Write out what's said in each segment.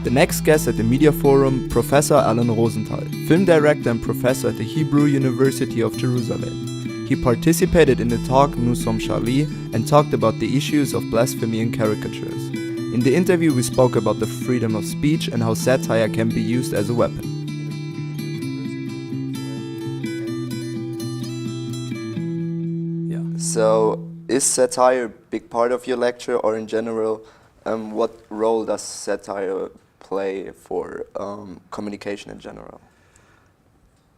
The next guest at the Medienforum, Professor Alan Rosenthal, film director and professor at the Hebrew University of Jerusalem. He participated in the talk Nous, sommes, and talked about the issues of blasphemy and caricatures. In the interview we spoke about the freedom of speech and how satire can be used as a weapon. So, is satire a big part of your lecture, or in general, what role does satire play for communication in general?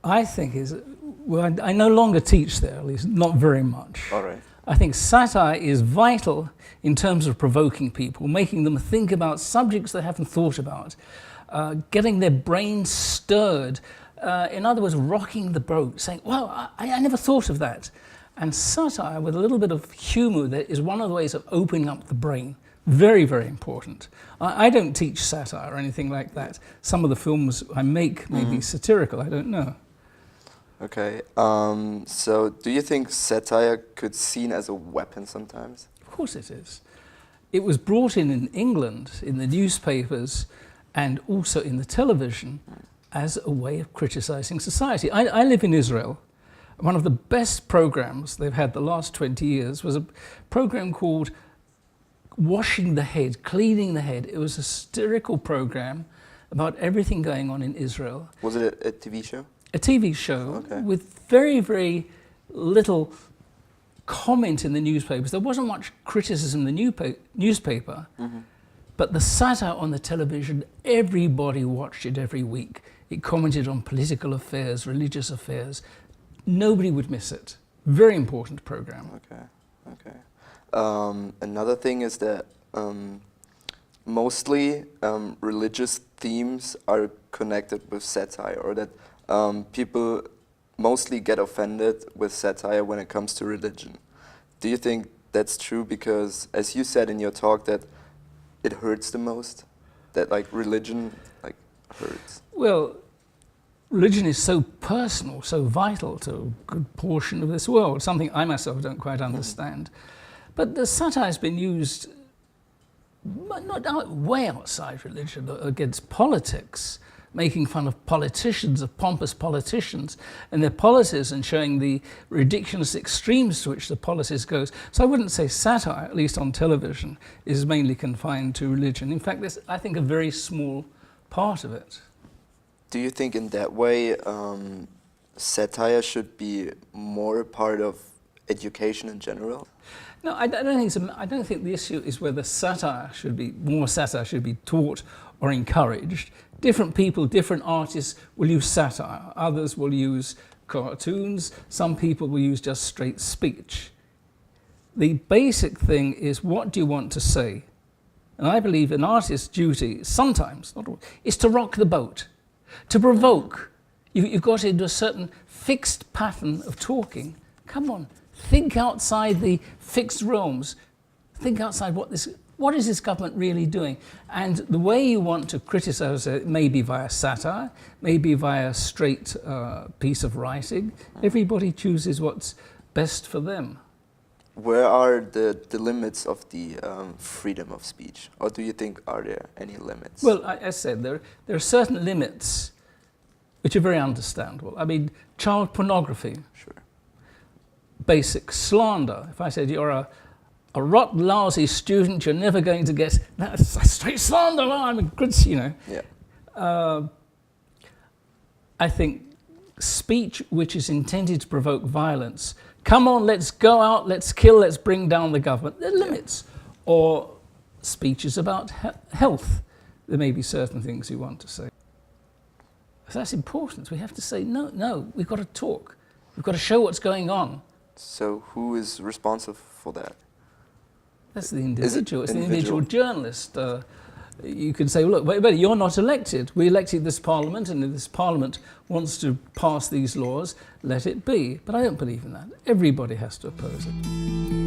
I think I no longer teach there, at least not very much. All right. I think satire is vital in terms of provoking people, making them think about subjects they haven't thought about, getting their brains stirred, in other words, rocking the boat, saying, well, I never thought of that. And satire, with a little bit of humour, that is one of the ways of opening up the brain. Very, very important. I don't teach satire or anything like that. Some of the films I make may be satirical, I don't know. Okay, so do you think satire could be seen as a weapon sometimes? Of course it is. It was brought in England, in the newspapers, and also in the television, as a way of criticising society. I live in Israel. One of the best programs they've had the last 20 years was a program called Washing the Head, Cleaning the Head. It was a satirical program about everything going on in Israel. Was it a TV show? A TV show, okay, with very, very little comment in the newspapers. There wasn't much criticism in the newspaper, but the satire on the television, everybody watched it every week. It commented on political affairs, religious affairs. Nobody would miss it. Very important program. Okay, okay. Another thing is that mostly religious themes are connected with satire, or that people mostly get offended with satire when it comes to religion. Do you think that's true? Because, as you said in your talk, that it hurts the most, that like religion hurts. Well, religion is so personal, so vital to a good portion of this world, something I myself don't quite understand. But the satire has been used not way outside religion, against politics, making fun of politicians, of pompous politicians and their policies, and showing the ridiculous extremes to which the policies goes. So I wouldn't say satire, at least on television, is mainly confined to religion. In fact, there's, I think, a very small part of it. Do you think in that way satire should be more a part of education in general? No, I don't think so. I don't think the issue is whether more satire should be taught or encouraged. Different people, different artists will use satire. Others will use cartoons. Some people will use just straight speech. The basic thing is, what do you want to say? And I believe an artist's duty, sometimes, not always, is to rock the boat, to provoke. You've got into a certain fixed pattern of talking. Come on, think outside the fixed realms. Think outside what is this government really doing? And the way you want to criticize it may be via satire, maybe via a straight piece of writing. Everybody chooses what's best for them. Where are the limits of the freedom of speech? Or do you think, are there any limits? Well, I said there are certain limits which are very understandable. I mean, child pornography. Sure. Basic slander. If I said you're a rot lousy student, you're never going to get, that's a straight slander, well, I'm a good, you know. Yeah. I think speech which is intended to provoke violence, come on, let's go out, let's kill, let's bring down the government, there are limits. Or speeches about health, there may be certain things you want to say. So that's important. We have to say, no, we've got to talk. We've got to show what's going on. So who is responsible for that? That's the individual. It's the individual journalist. You could say, well, look, wait, you're not elected. We elected this parliament, and if this parliament wants to pass these laws, let it be. But I don't believe in that. Everybody has to oppose it.